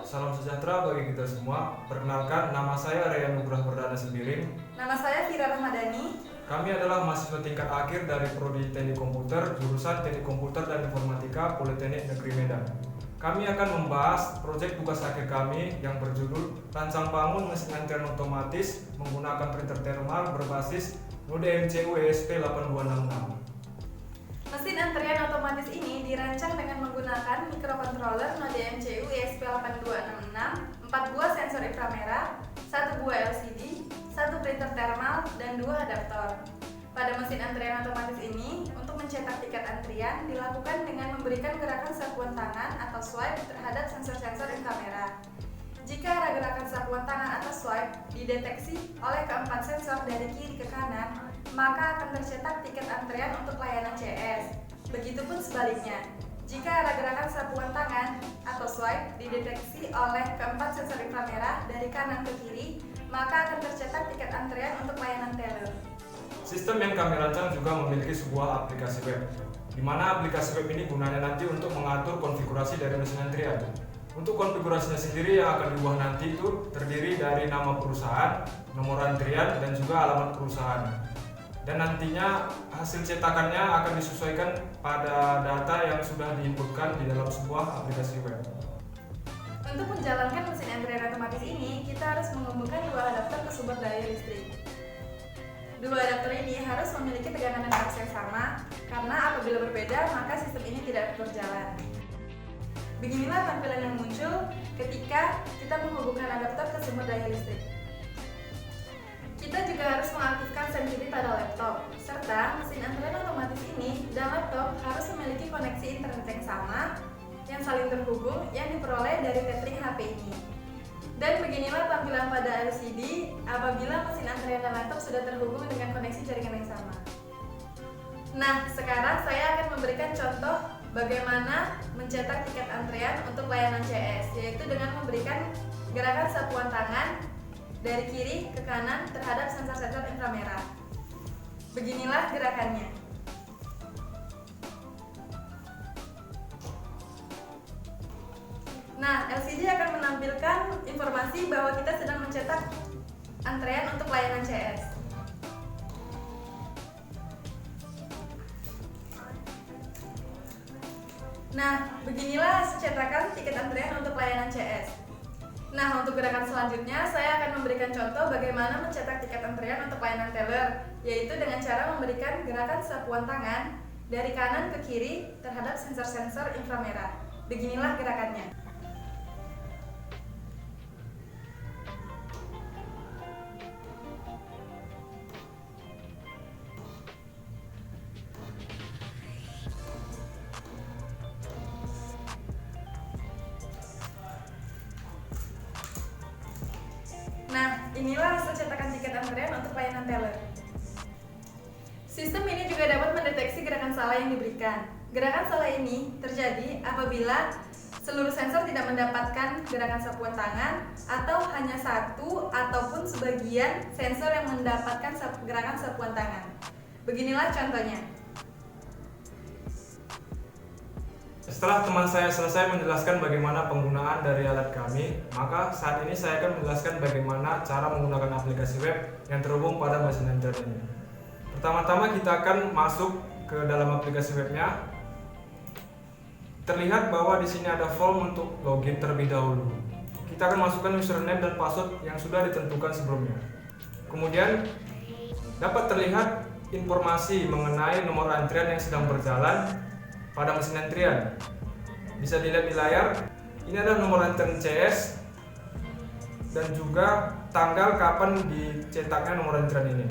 salam sejahtera bagi kita semua. Perkenalkan, nama saya Raya Nugrah Perdana Sembiring. Nama saya Fira Rahmadani. Kami adalah mahasiswa tingkat akhir dari Prodi Teknik Komputer, jurusan Teknik Komputer dan Informatika Politeknik Negeri Medan. Kami akan membahas proyek tugas akhir kami yang berjudul Rancang Bangun Mesin Antrian Otomatis menggunakan printer thermal berbasis node MCU ESP8266. Mesin antrian otomatis ini dirancang dengan menggunakan microcontroller node MCU ESP8266, 4 buah sensor inframerah, 1 buah LCD, 1 printer thermal, dan 2 adaptor. Pada mesin antrian otomatis ini, untuk mencetak tiket antrian dilakukan dengan memberikan gerakan sapuan tangan atau swipe terhadap sensor-sensor inframerah. Jika arah gerakan sapuan tangan atau swipe dideteksi oleh keempat sensor dari kiri ke kanan, maka akan tercetak tiket antrian untuk layanan CS. Begitupun sebaliknya, jika arah gerakan sapuan tangan atau swipe dideteksi oleh keempat sensor inframerah dari kanan ke kiri, maka akan tercetak tiket antrian untuk layanan teller. Sistem yang kami rancang juga memiliki sebuah aplikasi web, di mana aplikasi web ini gunanya nanti untuk mengatur konfigurasi dari mesin antrian. Untuk konfigurasinya sendiri yang akan diubah nanti itu terdiri dari nama perusahaan, nomor antrian, dan juga alamat perusahaan. Dan nantinya hasil cetakannya akan disesuaikan pada data yang sudah diinputkan di dalam sebuah aplikasi web. Untuk menjalankan mesin antrian otomatis ini, kita harus menghubungkan 2 adaptor ke sumber daya listrik. 2 adaptor ini harus memiliki tegangan dan arus yang sama, karena apabila berbeda maka sistem ini tidak berjalan. Beginilah tampilan yang muncul ketika kita menghubungkan adaptor ke sumber daya listrik. Kita juga harus mengaktifkan SIM pada laptop, serta mesin antrian otomatis ini dan laptop harus memiliki koneksi internet yang sama, yang saling terhubung, yang diperoleh dari tethering HP ini. Dan beginilah tampilan pada LCD apabila mesin antrian dan laptop sudah terhubung dengan koneksi jaringan yang sama. Nah, sekarang saya akan memberikan contoh bagaimana mencetak tiket antrian untuk layanan CS, yaitu dengan memberikan gerakan sapuan tangan dari kiri ke kanan terhadap sensor-sensor inframerah. Beginilah gerakannya. Nah, LCD akan menampilkan informasi bahwa kita sedang mencetak antrean untuk layanan CS. Nah, beginilah hasil cetakan tiket antrean untuk layanan CS. Nah, untuk gerakan selanjutnya, saya akan memberikan contoh bagaimana mencetak tiket antrean untuk layanan teller, yaitu dengan cara memberikan gerakan sapuan tangan dari kanan ke kiri terhadap sensor-sensor inframerah. Beginilah gerakannya. Nah, inilah hasil cetakan tiket antrian untuk layanan teller. Sistem ini juga dapat mendeteksi gerakan salah yang diberikan. Gerakan salah ini terjadi apabila seluruh sensor tidak mendapatkan gerakan sapuan tangan atau hanya satu ataupun sebagian sensor yang mendapatkan gerakan sapuan tangan. Beginilah contohnya. Setelah teman saya selesai menjelaskan bagaimana penggunaan dari alat kami, maka saat ini saya akan menjelaskan bagaimana cara menggunakan aplikasi web yang terhubung pada mesin antrian ini. Pertama-tama kita akan masuk ke dalam aplikasi webnya. Terlihat bahwa di sini ada form untuk login terlebih dahulu. Kita akan masukkan username dan password yang sudah ditentukan sebelumnya. Kemudian dapat terlihat informasi mengenai nomor antrian yang sedang berjalan pada mesin antrian. Bisa dilihat di layar, ini adalah nomor antrian CS dan juga tanggal kapan dicetaknya nomor antrian ini.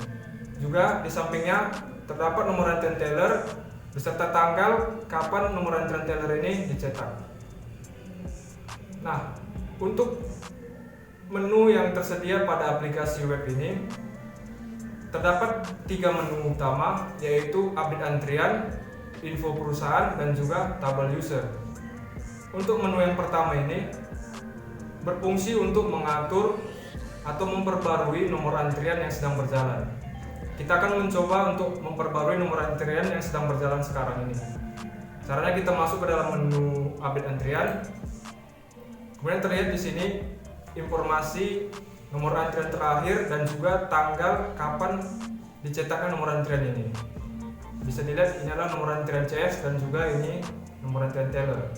Juga di sampingnya terdapat nomor antrian teller beserta tanggal kapan nomor antrian teller ini dicetak. Nah, untuk menu yang tersedia pada aplikasi web ini terdapat 3 menu utama, yaitu update antrian, info perusahaan, dan juga tabel user. Untuk menu yang pertama ini berfungsi untuk mengatur atau memperbarui nomor antrian yang sedang berjalan. Kita akan mencoba untuk memperbarui nomor antrian yang sedang berjalan sekarang ini. Caranya kita masuk ke dalam menu update antrian, Kemudian terlihat di sini informasi nomor antrian terakhir dan juga tanggal kapan dicetaknya nomor antrian ini. Bisa dilihat ini adalah nomor antrian CS dan juga ini nomor antrian teller.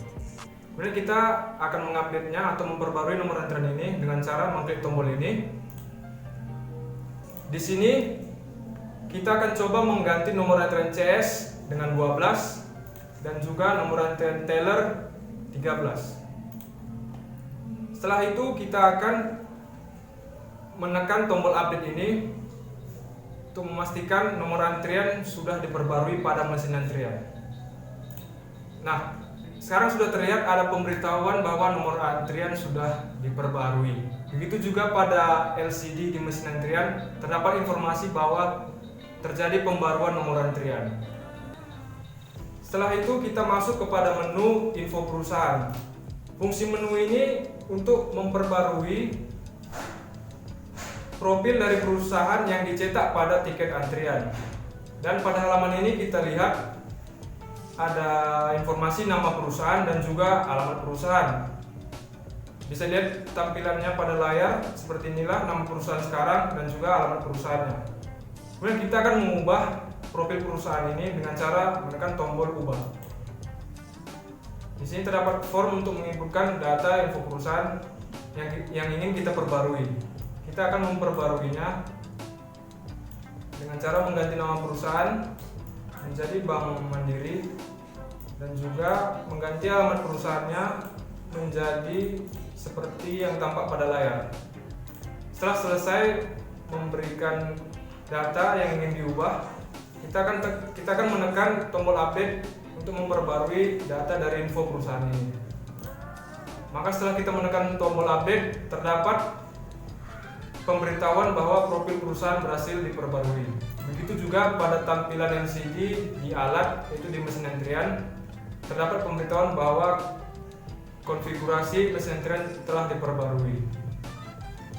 Kemudian kita akan mengupdate-nya atau memperbarui nomor antrian ini dengan cara mengklik tombol ini. Di sini kita akan coba mengganti nomor antrian CS dengan 12 dan juga nomor antrian teller 13. Setelah itu kita akan menekan tombol update ini untuk memastikan nomor antrian sudah diperbarui pada mesin antrian. Nah, sekarang sudah terlihat ada pemberitahuan bahwa nomor antrian sudah diperbarui. Begitu juga pada LCD di mesin antrian terdapat informasi bahwa terjadi pembaruan nomor antrian. Setelah itu kita masuk kepada menu info perusahaan. Fungsi menu ini untuk memperbarui profil dari perusahaan yang dicetak pada tiket antrian. Dan pada halaman ini kita lihat ada informasi nama perusahaan dan juga alamat perusahaan. Bisa lihat tampilannya pada layar seperti inilah nama perusahaan sekarang dan juga alamat perusahaannya. Kemudian kita akan mengubah profil perusahaan ini dengan cara menekan tombol ubah. Di sini terdapat form untuk menginputkan data info perusahaan yang ingin kita perbarui. Kita akan memperbaruinya dengan cara mengganti nama perusahaan menjadi Bank Mandiri dan juga mengganti alamat perusahaannya menjadi seperti yang tampak pada layar. Setelah selesai memberikan data yang ingin diubah, kita akan menekan tombol update untuk memperbarui data dari info perusahaan ini. Maka setelah kita menekan tombol update, terdapat pemberitahuan bahwa profil perusahaan berhasil diperbarui. Begitu juga pada tampilan LCD di alat, yaitu di mesin antrian, terdapat pemberitahuan bahwa konfigurasi mesin antrian telah diperbarui.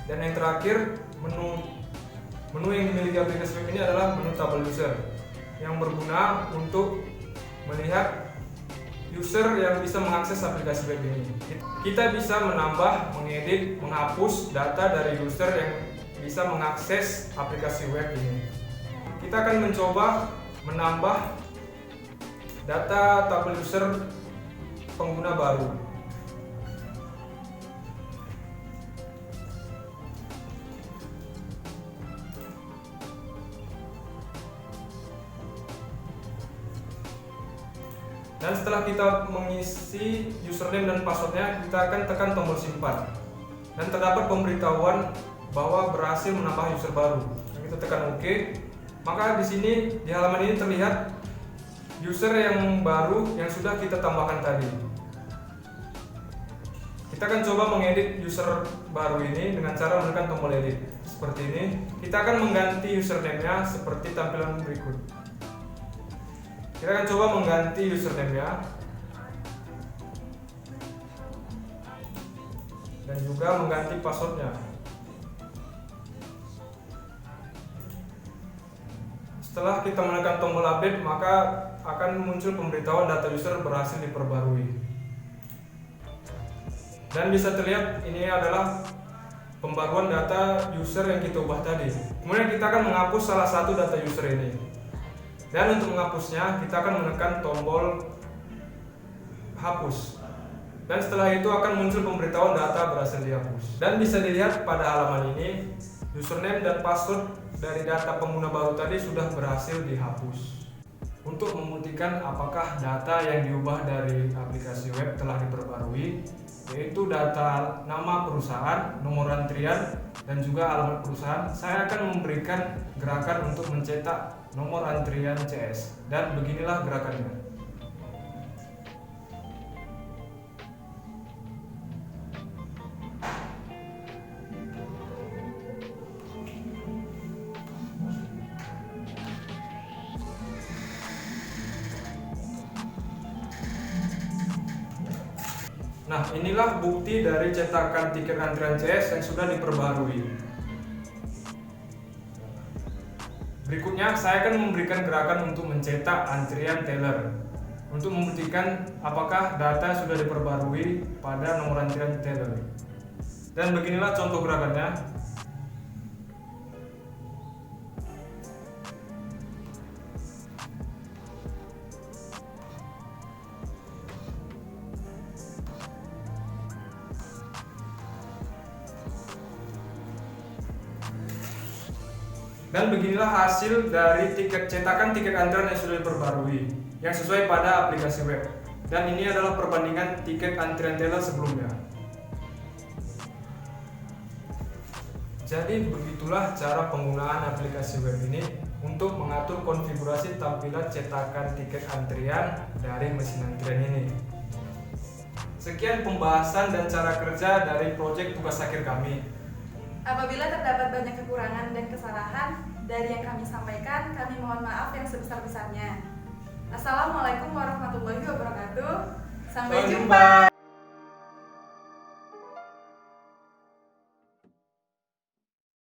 Dan yang terakhir, menu yang dimiliki aplikasi web ini adalah menu tabel user yang berguna untuk melihat user yang bisa mengakses aplikasi web ini. Kita bisa menambah, mengedit, menghapus data dari user yang bisa mengakses aplikasi web ini. Kita akan mencoba menambah data tabel user pengguna baru. Dan setelah kita mengisi username dan passwordnya, kita akan tekan tombol simpan. Dan terdapat pemberitahuan bahwa berhasil menambah user baru. Kita tekan OK. Maka di sini di halaman ini terlihat user yang baru yang sudah kita tambahkan tadi. Kita akan coba mengedit user baru ini dengan cara menekan tombol edit. Seperti ini. Kita akan mengganti username-nya seperti tampilan berikut. Kita akan coba mengganti username-nya dan juga mengganti password-nya. Setelah kita menekan tombol update, maka akan muncul pemberitahuan data user berhasil diperbarui. Dan bisa terlihat ini adalah pembaruan data user yang kita ubah tadi. Kemudian kita akan menghapus salah satu data user ini. Dan untuk menghapusnya, kita akan menekan tombol hapus. Dan setelah itu akan muncul pemberitahuan data berhasil dihapus. Dan bisa dilihat pada halaman ini, username dan password dari data pengguna baru tadi sudah berhasil dihapus. Untuk membuktikan apakah data yang diubah dari aplikasi web telah diperbarui, yaitu data nama perusahaan, nomor antrian, dan juga alamat perusahaan, saya akan memberikan gerakan untuk mencetak nomor antrian CS. Dan beginilah gerakannya. Nah, inilah bukti dari cetakan tiket antrian CS yang sudah diperbarui. Berikutnya, saya akan memberikan gerakan untuk mencetak antrian teller. untuk membuktikan apakah data sudah diperbarui pada nomor antrian teller. Dan beginilah contoh gerakannya. Dan beginilah hasil dari cetakan tiket antrian yang sudah diperbarui, yang sesuai pada aplikasi web. Dan ini adalah perbandingan tiket antrian teller sebelumnya. Jadi begitulah cara penggunaan aplikasi web ini untuk mengatur konfigurasi tampilan cetakan tiket antrian dari mesin antrian ini. Sekian pembahasan dan cara kerja dari proyek tugas akhir kami. Apabila terdapat banyak kekurangan dan kesalahan dari yang kami sampaikan, kami mohon maaf yang sebesar-besarnya. Assalamualaikum warahmatullahi wabarakatuh. Sampai jumpa.